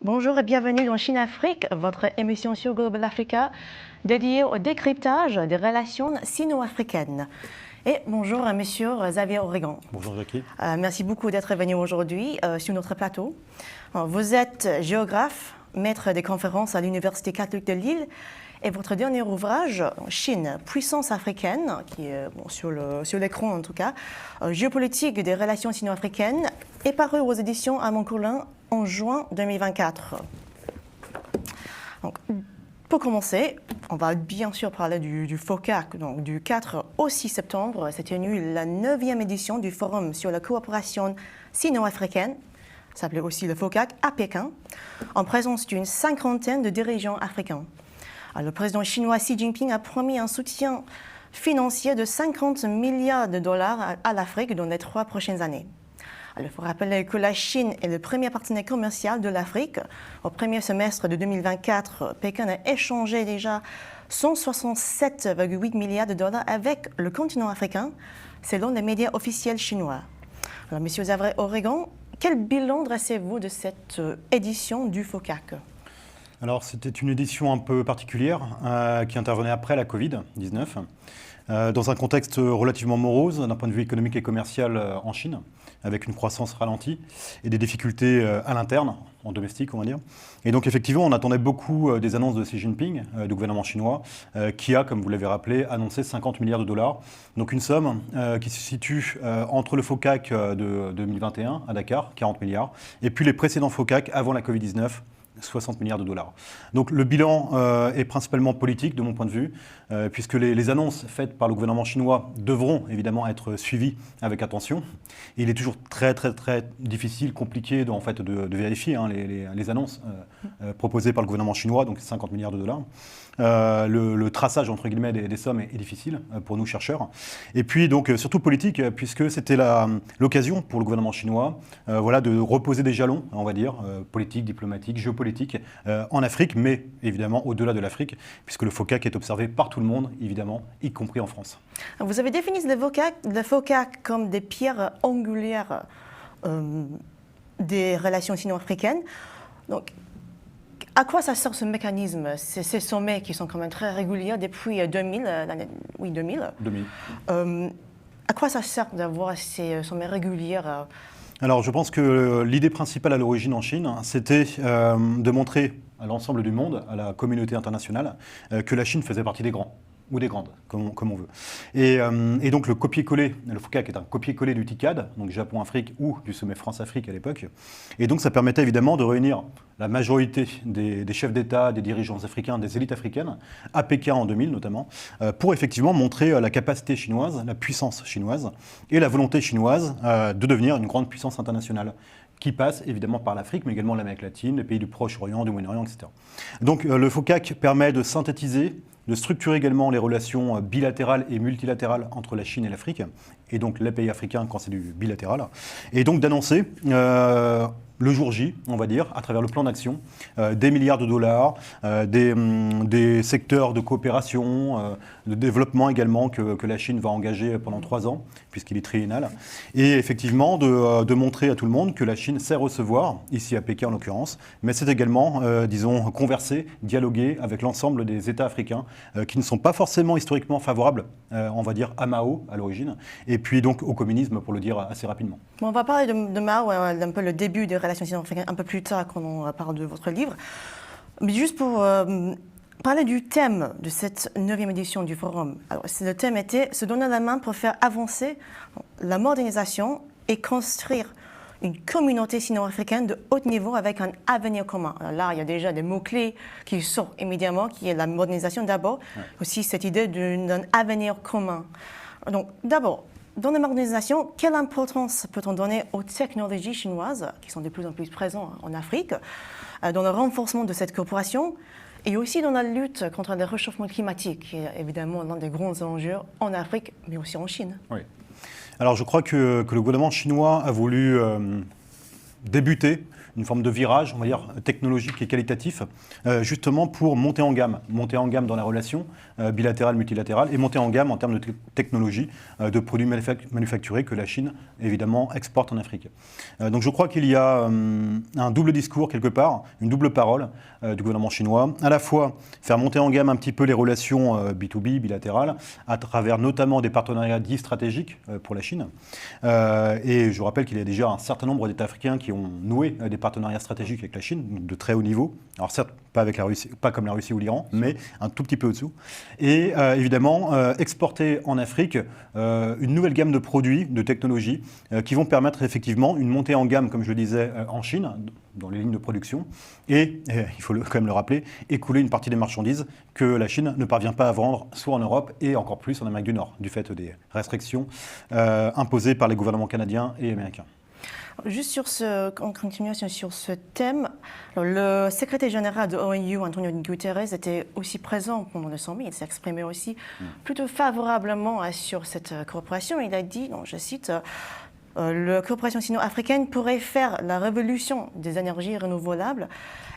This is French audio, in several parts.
Bonjour et bienvenue dans Chine Afrique, votre émission sur Global Africa dédiée au décryptage des relations sino-africaines. Et bonjour à Monsieur Xavier Oregon. Bonjour Jackie. Merci beaucoup d'être venu aujourd'hui sur notre plateau. Vous êtes géographe, maître des conférences à l'Université catholique de Lille. Et votre dernier ouvrage, Chine, puissance africaine, qui est sur l'écran en tout cas, géopolitique des relations sino-africaines, est paru aux éditions à Montcoulin en juin 2024. Donc, pour commencer, on va bien sûr parler du FOCAC. Donc, du 4 au 6 septembre s'est tenue la 9e édition du Forum sur la coopération sino-africaine, s'appelait aussi le FOCAC, à Pékin, en présence d'une cinquantaine de dirigeants africains. Le président chinois Xi Jinping a promis un soutien financier de 50 milliards de dollars à l'Afrique dans les 3 prochaines années. Il faut rappeler que la Chine est le premier partenaire commercial de l'Afrique. Au premier semestre de 2024, Pékin a échangé déjà 167,8 milliards de dollars avec le continent africain, selon les médias officiels chinois. Alors, Monsieur Xavier Oregon, quel bilan dressez-vous de cette édition du FOCAC ? Alors c'était une édition un peu particulière qui intervenait après la Covid-19, dans un contexte relativement morose d'un point de vue économique et commercial en Chine, avec une croissance ralentie et des difficultés à l'interne, en domestique on va dire. Et donc effectivement on attendait beaucoup des annonces de Xi Jinping, du gouvernement chinois, qui a, comme vous l'avez rappelé, annoncé 50 milliards de dollars. Donc une somme qui se situe entre le FOCAC de 2021 à Dakar, 40 milliards, et puis les précédents FOCAC avant la Covid-19, 60 milliards de dollars. Donc le bilan est principalement politique de mon point de vue, puisque les annonces faites par le gouvernement chinois devront évidemment être suivies avec attention. Et il est toujours très difficile, compliqué de vérifier les annonces proposées par le gouvernement chinois, donc 50 milliards de dollars. Le traçage entre guillemets des sommes est difficile pour nous chercheurs. Et puis donc surtout politique, puisque c'était l'occasion pour le gouvernement chinois de reposer des jalons, on va dire, politiques, diplomatiques, géopolitiques, en Afrique, mais évidemment au-delà de l'Afrique, puisque le FOCAC est observé par tout le monde, évidemment, y compris en France. Vous avez défini le FOCAC comme des pierres angulaires des relations sino-africaines. Donc, à quoi ça sert ce mécanisme, ces sommets qui sont quand même très réguliers depuis 2000, l'année 2000. À quoi ça sert d'avoir ces sommets réguliers Alors je pense que l'idée principale à l'origine en Chine, c'était de montrer à l'ensemble du monde, à la communauté internationale, que la Chine faisait partie des grands, ou des grandes, comme on veut. Et donc le copier-coller, le FOCAC est un copier-coller du TICAD, donc Japon-Afrique ou du sommet France-Afrique à l'époque. Et donc ça permettait évidemment de réunir la majorité des chefs d'État, des dirigeants africains, des élites africaines, à Pékin en 2000 notamment, pour effectivement montrer la capacité chinoise, la puissance chinoise et la volonté chinoise de devenir une grande puissance internationale, qui passe évidemment par l'Afrique, mais également l'Amérique latine, les pays du Proche-Orient, du Moyen-Orient, etc. Donc le FOCAC permet de synthétiser, de structurer également les relations bilatérales et multilatérales entre la Chine et l'Afrique, et donc les pays africains quand c'est du bilatéral, et donc d'annoncer le jour J, on va dire, à travers le plan d'action, des milliards de dollars, des secteurs de coopération, de développement également que la Chine va engager pendant 3 ans, puisqu'il est triennal, et effectivement de montrer à tout le monde que la Chine sait recevoir, ici à Pékin en l'occurrence, mais c'est également, converser, dialoguer avec l'ensemble des États africains qui ne sont pas forcément historiquement favorables, on va dire, à Mao à l'origine, et puis donc au communisme, pour le dire assez rapidement. Bon, on va parler de Mao, un peu le début des relations sino-africaines, un peu plus tard quand on parle de votre livre. Mais juste pour parler du thème de cette 9e édition du Forum. Alors, le thème était « Se donner la main pour faire avancer la modernisation et construire une communauté sino-africaine de haut niveau avec un avenir commun ». Alors là, il y a déjà des mots-clés qui sortent immédiatement, qui est la modernisation d'abord, aussi cette idée d'un avenir commun. Donc d'abord, dans la modernisation, quelle importance peut-on donner aux technologies chinoises, qui sont de plus en plus présentes en Afrique, dans le renforcement de cette coopération et aussi dans la lutte contre le réchauffement climatique, qui est évidemment l'un des grands enjeux en Afrique, mais aussi en Chine? Oui. Alors je crois que le gouvernement chinois a voulu débuté une forme de virage, on va dire, technologique et qualitatif, justement pour monter en gamme dans la relation bilatérale, multilatérale, et monter en gamme en termes de technologie, de produits manufacturés que la Chine, évidemment, exporte en Afrique. Donc je crois qu'il y a un double discours quelque part, une double parole du gouvernement chinois, à la fois faire monter en gamme un petit peu les relations B2B, bilatérales, à travers notamment des partenariats dits stratégiques pour la Chine. Et je rappelle qu'il y a déjà un certain nombre d'États africains qui ont noué des partenariats stratégiques avec la Chine, de très haut niveau. Alors certes, pas avec la Russie, pas comme la Russie ou l'Iran, mais un tout petit peu au-dessous. Et évidemment, exporter en Afrique une nouvelle gamme de produits, de technologies, qui vont permettre effectivement une montée en gamme, comme je le disais, en Chine, dans les lignes de production, et il faut quand même le rappeler, écouler une partie des marchandises que la Chine ne parvient pas à vendre, soit en Europe et encore plus en Amérique du Nord, du fait des restrictions imposées par les gouvernements canadiens et américains. Juste en continuation sur ce thème, le secrétaire général de l'ONU, Antonio Guterres, était aussi présent pendant le sommet. Il s'est exprimé aussi plutôt favorablement sur cette coopération. Il a dit, donc, je cite, la coopération sino-africaine pourrait faire la révolution des énergies renouvelables.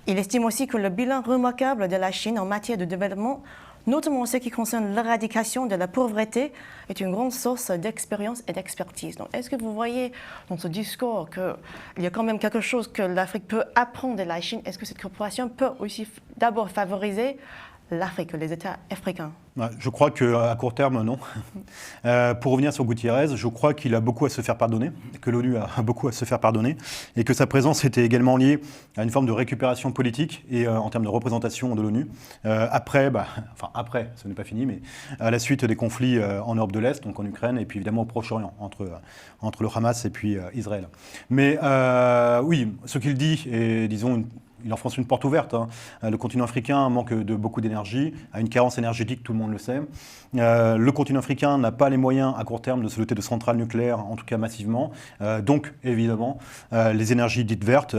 Il estime aussi que le bilan remarquable de la Chine en matière de développement, notamment en ce qui concerne l'éradication de la pauvreté, est une grande source d'expérience et d'expertise. Donc, est-ce que vous voyez dans ce discours qu'il y a quand même quelque chose que l'Afrique peut apprendre de la Chine? Est-ce que cette coopération peut aussi d'abord favoriser l'Afrique, les États africains? Je crois qu'à court terme, non. Pour revenir sur Gutiérrez, je crois qu'il a beaucoup à se faire pardonner, que l'ONU a beaucoup à se faire pardonner, et que sa présence était également liée à une forme de récupération politique et en termes de représentation de l'ONU. Après, ce n'est pas fini, mais à la suite des conflits en Europe de l'Est, donc en Ukraine, et puis évidemment au Proche-Orient, entre le Hamas et puis Israël. Mais oui, ce qu'il dit est, disons, il enfonce une porte ouverte. Le continent africain manque de beaucoup d'énergie, a une carence énergétique, tout le monde le sait. Le continent africain n'a pas les moyens à court terme de se doter de centrales nucléaires, en tout cas massivement. Donc, évidemment, les énergies dites vertes,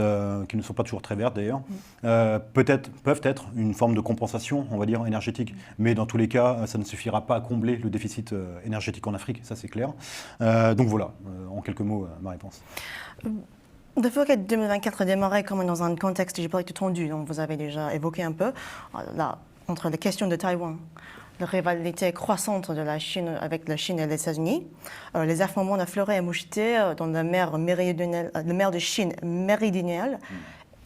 qui ne sont pas toujours très vertes d'ailleurs, peuvent être une forme de compensation, on va dire, énergétique. Mais dans tous les cas, ça ne suffira pas à combler le déficit énergétique en Afrique, ça c'est clair. Donc voilà, en quelques mots, ma réponse. Le Forêt 2024 démarrait comme dans un contexte géopolitique tendu, dont vous avez déjà évoqué un peu, là, entre les questions de Taïwan, la rivalité croissante de la Chine avec la Chine et les États-Unis, les affrontements de Florey et Moucheté dans la mer de Chine méridionale,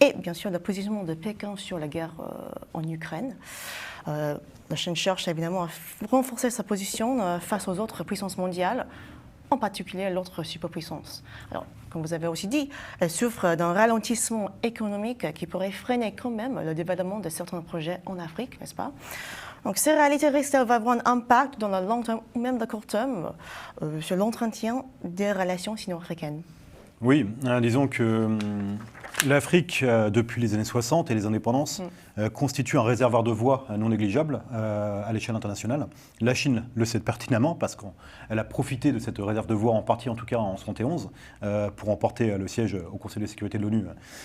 et bien sûr le positionnement de Pékin sur la guerre en Ukraine. La Chine cherche évidemment à renforcer sa position face aux autres puissances mondiales, en particulier l'autre superpuissance. Alors, comme vous avez aussi dit, elle souffre d'un ralentissement économique qui pourrait freiner quand même le développement de certains projets en Afrique, n'est-ce pas? Donc ces réalités risquent d'avoir un impact dans le long terme ou même le court terme sur l'entretien des relations sino-africaines. Oui, disons que l'Afrique, depuis les années 60 et les indépendances, constitue un réservoir de voix non négligeable à l'échelle internationale. La Chine le sait pertinemment parce qu'elle a profité de cette réserve de voix, en partie en tout cas en 1971, pour emporter le siège au Conseil de sécurité de l'ONU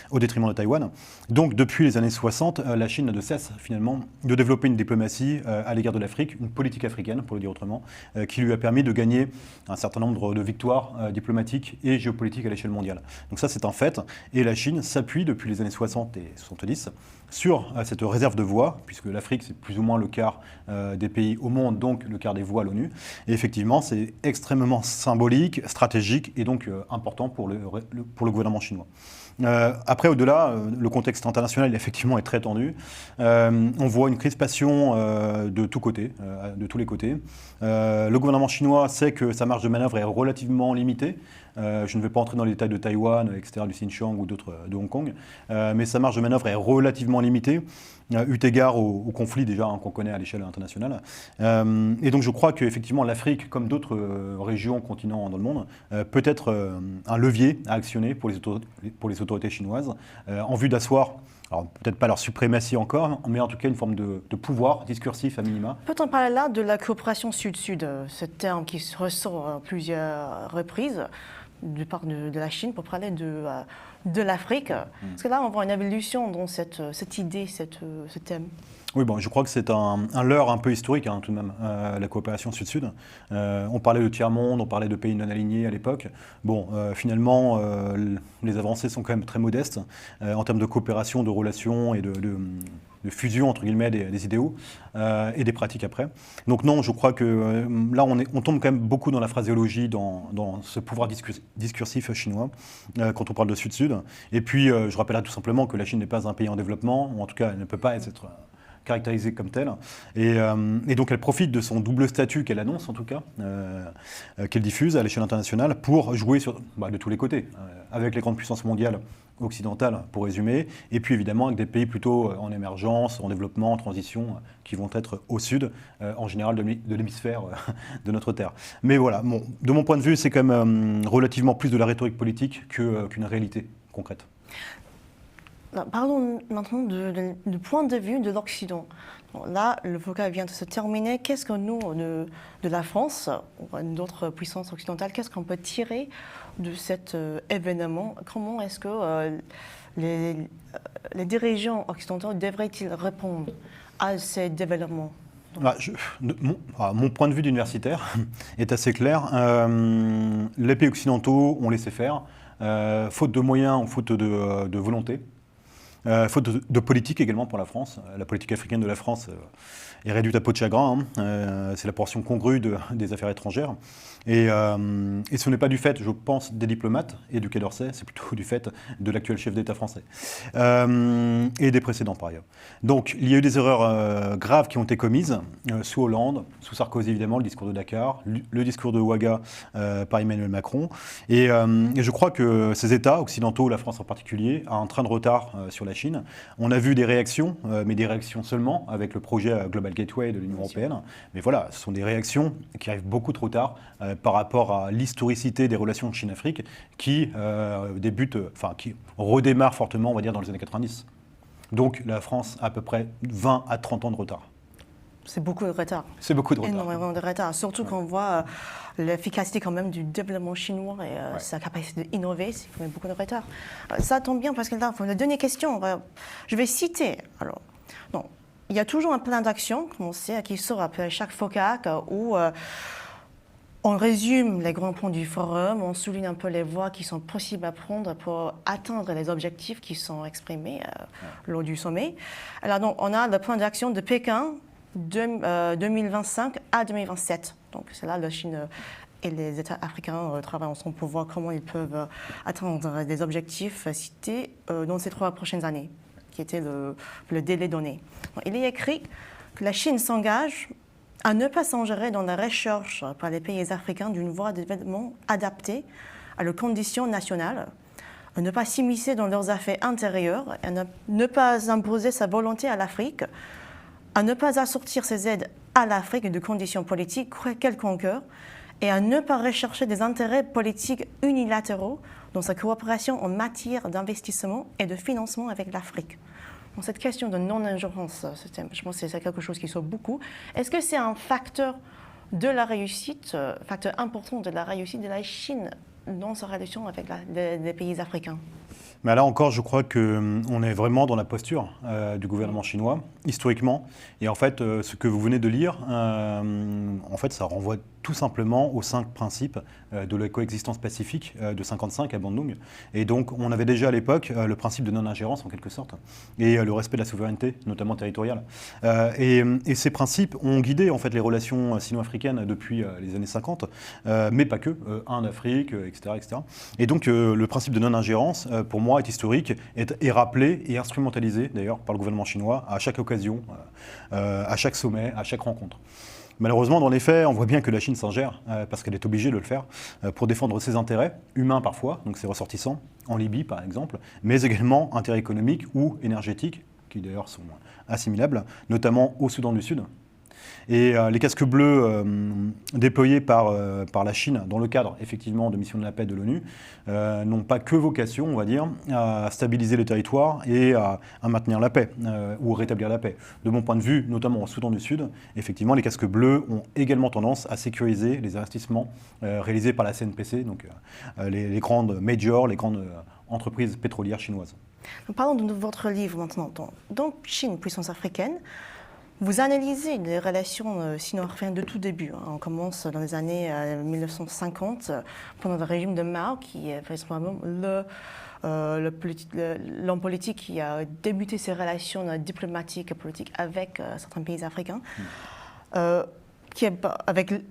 au détriment de Taïwan. Donc depuis les années 60, la Chine n'a de cesse finalement de développer une diplomatie à l'égard de l'Afrique, une politique africaine pour le dire autrement, qui lui a permis de gagner un certain nombre de victoires diplomatiques et géopolitiques à l'échelle mondiale. Donc ça c'est un fait, et la Chine s'appuie depuis les années 60 et 70 sur cette réserve de voix, puisque l'Afrique c'est plus ou moins le quart des pays au monde, donc le quart des voix à l'ONU, et effectivement c'est extrêmement symbolique, stratégique et donc important pour le gouvernement chinois. Après, au-delà, le contexte international effectivement est très tendu. On voit une crispation de tous les côtés. Le gouvernement chinois sait que sa marge de manœuvre est relativement limitée. Je ne vais pas entrer dans les détails de Taïwan, etc., du Xinjiang ou d'autres de Hong Kong, mais sa marge de manœuvre est relativement limitée, eu égard au conflit déjà qu'on connaît à l'échelle internationale. Et donc je crois qu'effectivement l'Afrique, comme d'autres régions, continents dans le monde, peut être un levier à actionner pour les autorités chinoises, en vue d'asseoir, alors peut-être pas leur suprématie encore, mais en tout cas une forme de pouvoir discursif à minima. Peut-on parler là de la coopération sud-sud, ce terme qui ressort à plusieurs reprises? de part de la Chine pour parler de l'Afrique. Parce que là, on voit une évolution dans cette idée, ce thème. Oui, bon, je crois que c'est un leurre un peu historique, hein, tout de même, la coopération Sud-Sud. On parlait de tiers-monde, on parlait de pays non alignés à l'époque. Bon, finalement, les avancées sont quand même très modestes en termes de coopération, de relations et de fusion, entre guillemets, des idéaux et des pratiques après. Donc non, je crois que là, on tombe quand même beaucoup dans la phraséologie, dans ce pouvoir discursif chinois, quand on parle de Sud-Sud. Et puis, je rappellerai tout simplement que la Chine n'est pas un pays en développement, ou en tout cas, elle ne peut pas être caractérisée comme telle. Et donc elle profite de son double statut qu'elle annonce, en tout cas, qu'elle diffuse à l'échelle internationale, pour jouer de tous les côtés, avec les grandes puissances mondiales occidentales, pour résumer, et puis évidemment avec des pays plutôt en émergence, en développement, en transition, qui vont être au sud, en général de l'hémisphère de notre Terre. Mais voilà, bon, de mon point de vue, c'est quand même relativement plus de la rhétorique politique qu'une réalité concrète. Parlons maintenant du point de vue de l'Occident. Là, le FOCA vient de se terminer. Qu'est-ce que nous, de la France, ou d'autres puissances occidentales, qu'est-ce qu'on peut tirer de cet événement? Comment est-ce que les dirigeants occidentaux devraient-ils répondre à ces développements? Mon point de vue d'universitaire est assez clair. Les pays occidentaux ont laissé faire, faute de moyens ou faute de volonté. Faute de politique également pour la France. La politique africaine de la France est réduite à peau de chagrin. C'est la portion congrue des affaires étrangères. Et ce n'est pas du fait, je pense, des diplomates et du Quai d'Orsay, c'est plutôt du fait de l'actuel chef d'État français. Et des précédents par ailleurs. Donc il y a eu des erreurs graves qui ont été commises sous Hollande, sous Sarkozy évidemment, le discours de Dakar, le discours de Ouaga par Emmanuel Macron. Et je crois que ces États occidentaux, la France en particulier, a un train de retard sur la Chine. On a vu des réactions, mais des réactions seulement avec le projet Global Gateway de l'Union européenne. Mais voilà, ce sont des réactions qui arrivent beaucoup trop tard par rapport à l'historicité des relations Chine-Afrique qui qui redémarre fortement, on va dire, dans les années 90. Donc la France a à peu près 20 à 30 ans de retard. C'est beaucoup de retard. C'est beaucoup de retard. Énormément de retard. Surtout quand on voit l'efficacité quand même du développement chinois et sa capacité d'innover, c'est quand même beaucoup de retard. Ça tombe bien parce que là, pour la dernière question, je vais citer. Alors, non, il y a toujours un plan d'action, comme on sait, qui sort après chaque FOCAC où on résume les grands points du forum, on souligne un peu les voies qui sont possibles à prendre pour atteindre les objectifs qui sont exprimés lors du sommet. Alors donc, on a le plan d'action de Pékin 2025 à 2027. Donc c'est là la Chine et les États africains travaillent ensemble pour voir comment ils peuvent atteindre les objectifs cités dans ces 3 prochaines années, qui était le délai donné. Donc, il est écrit que la Chine s'engage à ne pas s'engager dans la recherche par les pays africains d'une voie de développement adaptée à leurs conditions nationales, à ne pas s'immiscer dans leurs affaires intérieures, à ne pas imposer sa volonté à l'Afrique, à ne pas assortir ses aides à l'Afrique de conditions politiques quelconques et à ne pas rechercher des intérêts politiques unilatéraux dans sa coopération en matière d'investissement et de financement avec l'Afrique. Dans cette question de non-ingérence, je pense que c'est quelque chose qui sort beaucoup. Est-ce que c'est un facteur de la réussite, facteur important de la réussite de la Chine dans sa relation avec les pays africains? Mais là encore, je crois qu'on est vraiment dans la posture du gouvernement chinois, historiquement. Et en fait, ce que vous venez de lire, en fait, ça renvoie tout simplement aux 5 principes de la coexistence pacifique de 1955 à Bandung. Et donc, on avait déjà à l'époque le principe de non-ingérence, en quelque sorte, et le respect de la souveraineté, notamment territoriale. Et ces principes ont guidé, en fait, les relations sino-africaines depuis les années 50, mais pas que, en Afrique, etc., etc. Et donc, le principe de non-ingérence, pour moi, est historique, est rappelé et instrumentalisé, d'ailleurs, par le gouvernement chinois à chaque occasion, à chaque sommet, à chaque rencontre. Malheureusement, dans les faits, on voit bien que la Chine s'ingère, parce qu'elle est obligée de le faire, pour défendre ses intérêts, humains parfois, donc ses ressortissants, en Libye par exemple, mais également intérêts économiques ou énergétiques, qui d'ailleurs sont assimilables, notamment au Soudan du Sud. Et les casques bleus déployés par la Chine dans le cadre effectivement de missions de la paix de l'ONU n'ont pas que vocation, on va dire, à stabiliser le territoire et à maintenir la paix ou rétablir la paix. De mon point de vue, notamment au Soudan du Sud, effectivement, les casques bleus ont également tendance à sécuriser les investissements réalisés par la CNPC, donc les grandes majors, les grandes entreprises pétrolières chinoises. Parlons de votre livre maintenant. Donc, Chine, puissance africaine, vous analysez les relations sino-africaines de tout début. On commence dans les années 1950, pendant le régime de Mao, qui est probablement l'homme politique qui a débuté ses relations diplomatiques et politiques avec certains pays africains,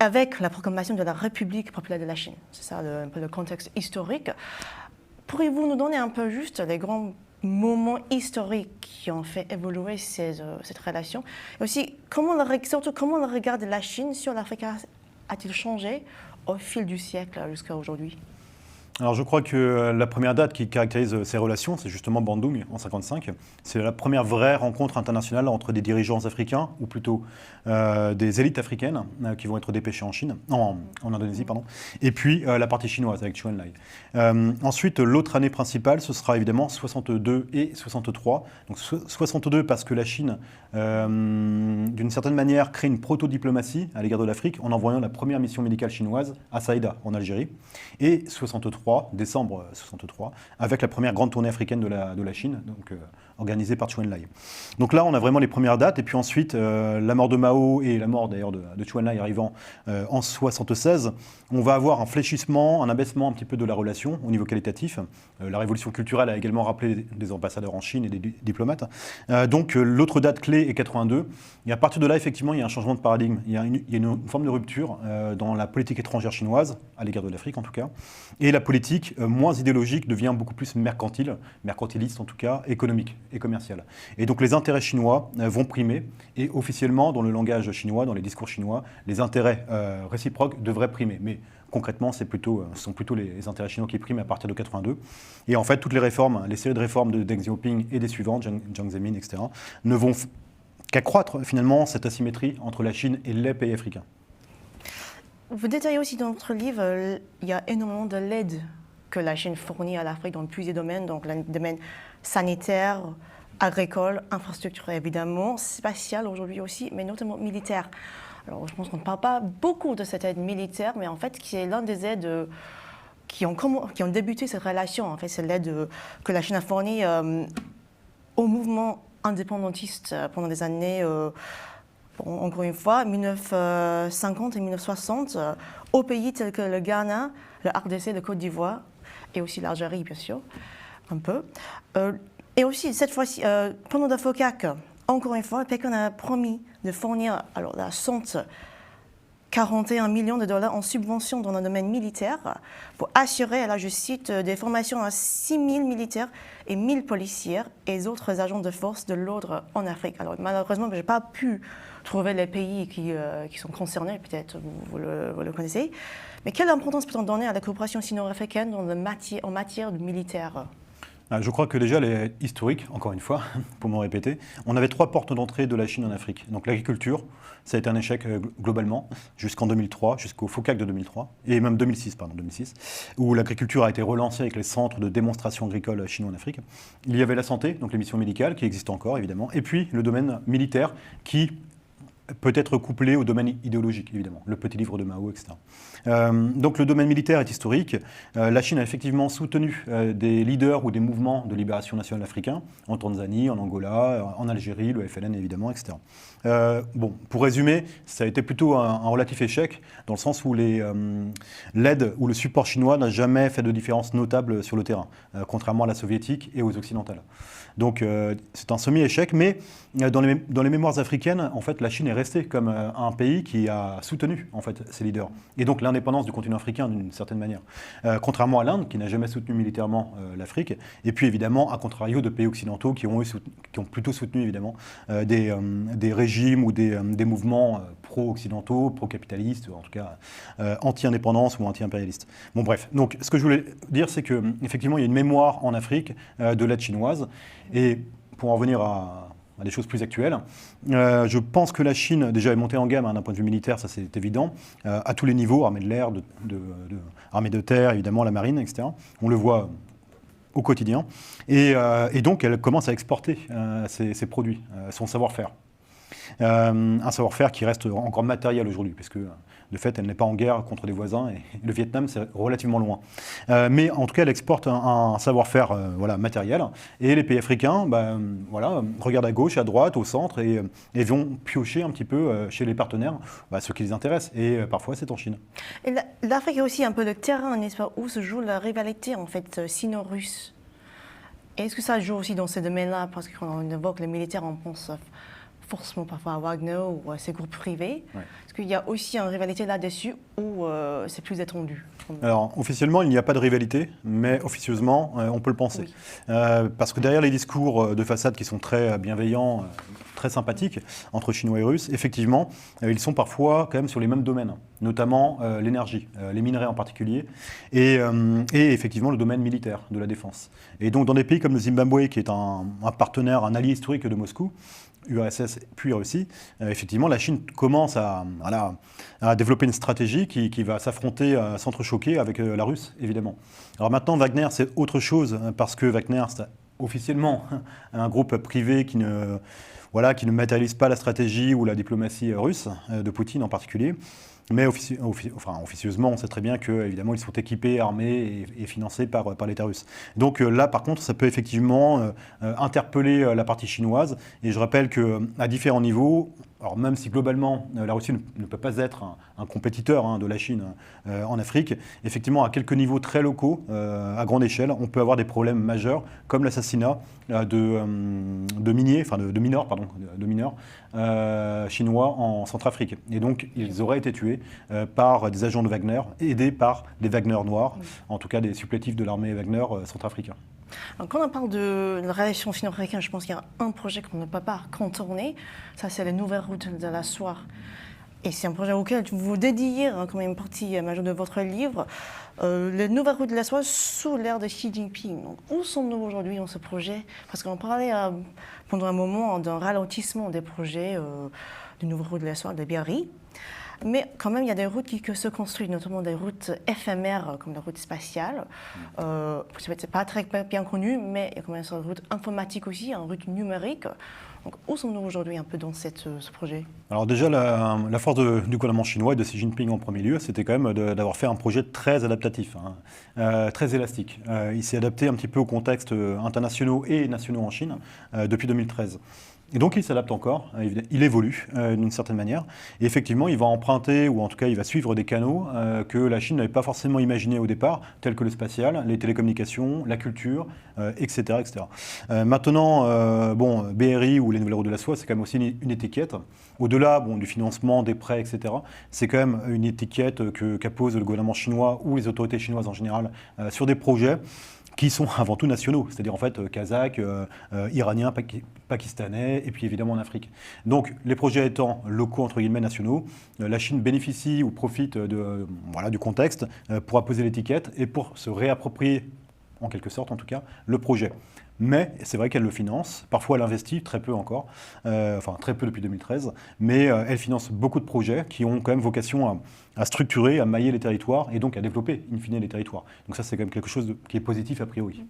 avec la proclamation de la République populaire de la Chine. C'est ça un peu le contexte historique. Pourriez-vous nous donner un peu juste les grands moments historiques qui ont fait évoluer cette relation? Et aussi, surtout, comment le regard de la Chine sur l'Afrique a-t-il changé au fil du siècle jusqu'à aujourd'hui? Alors je crois que la première date qui caractérise ces relations, c'est justement Bandung en 1955. C'est la première vraie rencontre internationale entre des dirigeants africains, ou plutôt des élites africaines qui vont être dépêchées en Chine, en Indonésie, pardon, et puis la partie chinoise avec Zhou Enlai. Ensuite, l'autre année principale, ce sera évidemment 62 et 63. Donc 62 parce que la Chine, d'une certaine manière, crée une proto-diplomatie à l'égard de l'Afrique en envoyant la première mission médicale chinoise à Saïda, en Algérie, et 63, décembre 63, avec la première grande tournée africaine de la Chine, donc organisée par Zhou Enlai. Donc là, on a vraiment les premières dates, et puis ensuite, la mort de Mao et la mort d'ailleurs de Zhou Enlai arrivant en 76, on va avoir un fléchissement, un abaissement un petit peu de la relation au niveau qualitatif. La révolution culturelle a également rappelé des ambassadeurs en Chine et des diplomates. Donc l'autre date clé est 82, et à partir de là, effectivement, il y a un changement de paradigme. Il y a une forme de rupture dans la politique étrangère chinoise, à l'égard de l'Afrique en tout cas, et la politique moins idéologique devient beaucoup plus mercantiliste en tout cas, économique et commerciale. Et donc les intérêts chinois vont primer, et officiellement, dans le langage chinois, dans les discours chinois, les intérêts réciproques devraient primer. Mais concrètement, ce sont plutôt les intérêts chinois qui priment à partir de 82. Et en fait, toutes les réformes, les séries de réformes de Deng Xiaoping et des suivantes, Jiang Zemin, etc., ne vont qu'accroître finalement cette asymétrie entre la Chine et les pays africains. Vous détaillez aussi dans votre livre, il y a énormément de l'aide que la Chine fournit à l'Afrique dans plusieurs domaines, donc le domaine sanitaire, agricole, infrastructure évidemment, spatial aujourd'hui aussi, mais notamment militaire. Alors je pense qu'on ne parle pas beaucoup de cette aide militaire, mais en fait qui est l'un des aides qui ont débuté cette relation. En fait, c'est l'aide que la Chine a fournie au mouvement indépendantiste pendant des années, encore une fois, 1950 et 1960, aux pays tels que le Ghana, le RDC, le Côte d'Ivoire, et aussi l'Algérie, bien sûr, un peu. Et aussi, cette fois-ci, pendant le FOCAC, encore une fois, Pékin a promis de fournir la somme 41 millions de dollars en subventions dans le domaine militaire pour assurer, là je cite, des formations à 6 000 militaires et 1 000 policiers et autres agents de force de l'ordre en Afrique. Alors malheureusement, je n'ai pas pu trouver les pays qui sont concernés, peut-être vous le connaissez. Mais quelle importance peut-on donner à la coopération sino-africaine en matière de militaire ? Je crois que déjà, les historiques, encore une fois, pour me répéter, on avait 3 portes d'entrée de la Chine en Afrique. Donc l'agriculture, ça a été un échec globalement, jusqu'en 2003, jusqu'au FOCAC de 2003, et même 2006, où l'agriculture a été relancée avec les centres de démonstration agricole chinois en Afrique. Il y avait la santé, donc les missions médicales, qui existent encore évidemment, et puis le domaine militaire, qui peut être couplé au domaine idéologique, évidemment, le petit livre de Mao, etc. Donc le domaine militaire est historique. La Chine a effectivement soutenu des leaders ou des mouvements de libération nationale africains, en Tanzanie, en Angola, en Algérie, le FLN évidemment, etc. Pour résumer, ça a été plutôt un relatif échec, dans le sens où l'aide ou le support chinois n'a jamais fait de différence notable sur le terrain, contrairement à la soviétique et aux occidentales. Donc c'est un semi-échec, mais dans les mémoires africaines, en fait, la Chine est restée comme un pays qui a soutenu en fait ses leaders, et donc l'indépendance du continent africain d'une certaine manière. Contrairement à l'Inde, qui n'a jamais soutenu militairement l'Afrique, et puis évidemment, à contrario de pays occidentaux qui ont plutôt soutenu évidemment des régimes ou des mouvements pro-occidentaux, pro-capitalistes, en tout cas anti-indépendance ou anti-impérialistes. Bon bref, donc ce que je voulais dire, c'est qu'effectivement, il y a une mémoire en Afrique de l'aide chinoise, et pour en venir à des choses plus actuelles. Je pense que la Chine déjà est montée en gamme d'un point de vue militaire, ça c'est évident, à tous les niveaux, armée de l'air, armée de terre, évidemment la marine, etc. On le voit au quotidien. Et donc elle commence à exporter ses produits, son savoir-faire. Un savoir-faire qui reste encore matériel aujourd'hui, parce que de fait, elle n'est pas en guerre contre les voisins, et le Vietnam, c'est relativement loin. Mais en tout cas, elle exporte un savoir-faire voilà, matériel, et les pays africains voilà, regardent à gauche, à droite, au centre, et vont piocher un petit peu chez les partenaires ce qui les intéresse, et parfois c'est en Chine. Et l'Afrique est aussi un peu le terrain, n'est-ce pas, où se joue la rivalité, en fait, sino-russe. Est-ce que ça joue aussi dans ce domaine-là? Parce que quand on évoque les militaires, on pense forcément parfois à Wagner ou à ces groupes privés. Ouais. Est-ce qu'il y a aussi une rivalité là-dessus ou c'est plus étendu? Alors, officiellement, il n'y a pas de rivalité, mais officieusement, on peut le penser. Oui. Parce que derrière les discours de façade qui sont très bienveillants, très sympathiques, entre Chinois et Russes, effectivement, ils sont parfois quand même sur les mêmes domaines, notamment l'énergie, les minerais en particulier, et effectivement le domaine militaire, de la défense. Et donc, dans des pays comme le Zimbabwe, qui est un partenaire, un allié historique de Moscou, URSS puis Russie, effectivement, la Chine commence à développer une stratégie qui va s'affronter, s'entrechoquer avec la Russe, évidemment. Alors maintenant, Wagner, c'est autre chose, parce que Wagner, c'est officiellement un groupe privé qui ne matérialise pas la stratégie ou la diplomatie russe, de Poutine en particulier. Mais officieusement, on sait très bien qu'évidemment, ils sont équipés, armés et financés par l'État russe. Donc là, par contre, ça peut effectivement interpeller la partie chinoise. Et je rappelle qu'à différents niveaux, alors même si globalement, la Russie ne peut pas être un compétiteur de la Chine en Afrique, effectivement, à quelques niveaux très locaux, à grande échelle, on peut avoir des problèmes majeurs, comme l'assassinat de mineurs chinois en Centrafrique. Et donc, ils auraient été tués par des agents de Wagner, aidés par des Wagner noirs, en tout cas des supplétifs de l'armée Wagner centrafricaine. Alors, quand on parle de la relation sino-africaine, je pense qu'il y a un projet qu'on ne peut pas contourner. Ça, c'est la nouvelle route de la soie. Et c'est un projet auquel vous dédiez comme une partie majeure de votre livre, la nouvelle route de la soie sous l'ère de Xi Jinping. Donc, où sommes-nous aujourd'hui dans ce projet? Parce qu'on parlait pendant un moment d'un ralentissement des projets de nouvelle route de la soie de Biarritz. Mais quand même, il y a des routes qui se construisent, notamment des routes éphémères comme la route spatiale. C'est pas très bien connu, mais il y a quand même une route informatique aussi, une route numérique. Donc, où sommes-nous aujourd'hui un peu dans ce projet? Alors déjà, la force du gouvernement chinois et de Xi Jinping en premier lieu, c'était quand même d'avoir fait un projet très adaptatif, très élastique. Il s'est adapté un petit peu aux contextes internationaux et nationaux en Chine depuis 2013. Et donc il s'adapte encore, il évolue d'une certaine manière. Et effectivement, il va emprunter, ou en tout cas il va suivre des canaux que la Chine n'avait pas forcément imaginés au départ, tels que le spatial, les télécommunications, la culture, etc. etc. Maintenant, BRI ou les nouvelles routes de la soie, c'est quand même aussi une étiquette. Au-delà du financement, des prêts, etc., c'est quand même une étiquette qu'appose le gouvernement chinois ou les autorités chinoises en général sur des projets qui sont avant tout nationaux, c'est-à-dire en fait kazakhs, iraniens, pakistanais, et puis évidemment en Afrique. Donc les projets étant locaux, entre guillemets, nationaux, la Chine bénéficie ou profite du contexte pour apposer l'étiquette et pour se réapproprier, en quelque sorte en tout cas, le projet. Mais c'est vrai qu'elle le finance, parfois elle investit, très peu encore, très peu depuis 2013, mais elle finance beaucoup de projets qui ont quand même vocation à structurer, à mailler les territoires et donc à développer in fine les territoires. Donc ça c'est quand même quelque chose qui est positif a priori.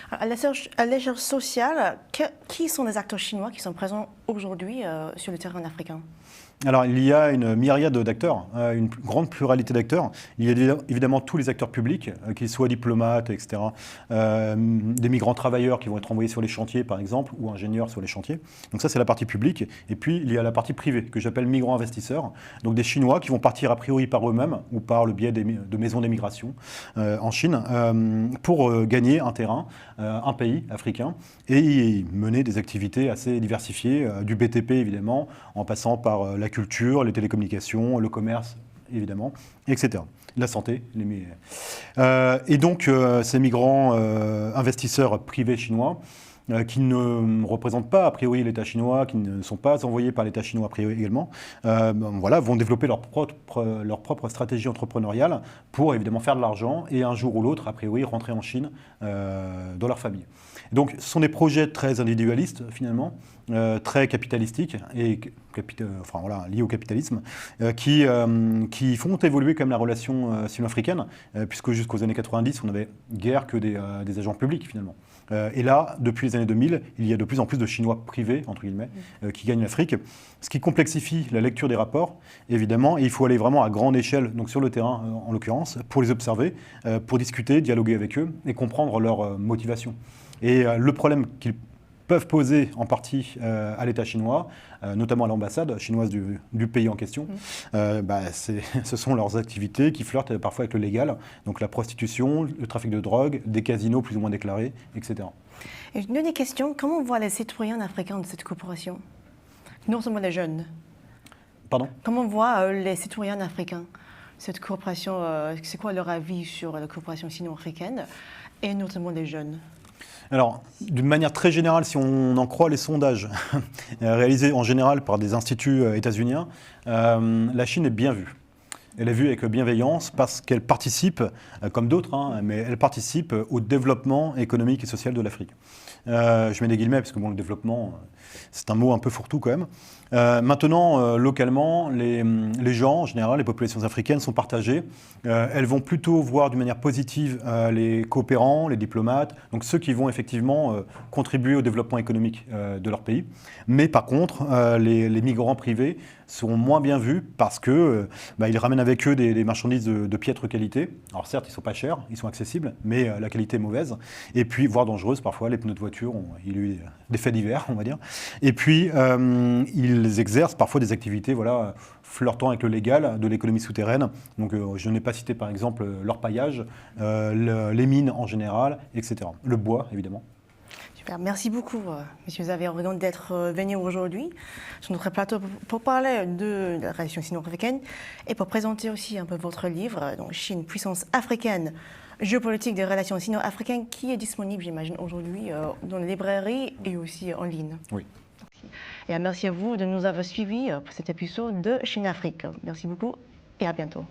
À l'échelle sociale, qui sont les acteurs chinois qui sont présents aujourd'hui sur le terrain africain? Alors, il y a une myriade d'acteurs, une grande pluralité d'acteurs. Il y a évidemment tous les acteurs publics, qu'ils soient diplomates, etc., des migrants travailleurs qui vont être envoyés sur les chantiers, par exemple, ou ingénieurs sur les chantiers. Donc ça, c'est la partie publique. Et puis, il y a la partie privée, que j'appelle migrants investisseurs. Donc des Chinois qui vont partir a priori par eux-mêmes ou par le biais de maisons d'émigration en Chine pour gagner un terrain, un pays africain, et y mener des activités assez diversifiées, du BTP évidemment, en passant par la culture, les télécommunications, le commerce, évidemment, etc. La santé. Et donc, ces migrants investisseurs privés chinois, qui ne représentent pas a priori l'État chinois, qui ne sont pas envoyés par l'État chinois a priori également, vont développer leur propre stratégie entrepreneuriale pour évidemment faire de l'argent et un jour ou l'autre, a priori, rentrer en Chine dans leur famille. Donc ce sont des projets très individualistes finalement, très capitalistiques et liés au capitalisme, qui font évoluer quand même la relation sino-africaine, puisque jusqu'aux années 90, on n'avait guère que des agents publics finalement. Et là, depuis les années 2000, il y a de plus en plus de Chinois privés, entre guillemets, qui gagnent l'Afrique, ce qui complexifie la lecture des rapports, évidemment, et il faut aller vraiment à grande échelle, donc sur le terrain en l'occurrence, pour les observer, pour discuter, dialoguer avec eux et comprendre leurs motivations. Et le problème qu'ils peuvent poser en partie à l'État chinois, notamment à l'ambassade chinoise du pays en question, ce sont leurs activités qui flirtent parfois avec le légal, donc la prostitution, le trafic de drogue, des casinos plus ou moins déclarés, etc. Et une dernière question, comment voient les citoyens africains de cette coopération? Non seulement les jeunes. Pardon? Comment voient les citoyens africains cette coopération? C'est quoi leur avis sur la coopération sino-africaine et notamment les jeunes? Alors, d'une manière très générale, si on en croit les sondages réalisés en général par des instituts états-uniens, la Chine est bien vue. Elle est vue avec bienveillance parce qu'elle participe, comme d'autres, mais elle participe au développement économique et social de l'Afrique. Je mets des guillemets parce que le développement, c'est un mot un peu fourre-tout quand même. Maintenant, localement, les gens, en général, les populations africaines sont partagées. Elles vont plutôt voir d'une manière positive les coopérants, les diplomates, donc ceux qui vont effectivement contribuer au développement économique de leur pays. Mais par contre, les migrants privés seront moins bien vus parce que ils ramènent avec eux des marchandises de piètre qualité. Alors certes, ils ne sont pas chers, ils sont accessibles, mais la qualité est mauvaise. Et puis, voire dangereuse parfois, les pneus de voiture, il y a eu des faits divers, on va dire. Et puis, ils exercent parfois des activités flirtant avec le légal de l'économie souterraine. Donc je n'ai pas cité par exemple l'orpaillage, les mines en général, etc. Le bois, évidemment. Super, merci beaucoup, Monsieur Xavier Regan, d'être venu aujourd'hui sur notre plateau pour parler de la relation sino-africaine et pour présenter aussi un peu votre livre, donc Chine, puissance africaine, géopolitique des relations sino-africaines, qui est disponible, j'imagine, aujourd'hui dans les librairies et aussi en ligne. Oui. Et merci à vous de nous avoir suivis pour cet épisode de Chine Afrique. Merci beaucoup et à bientôt.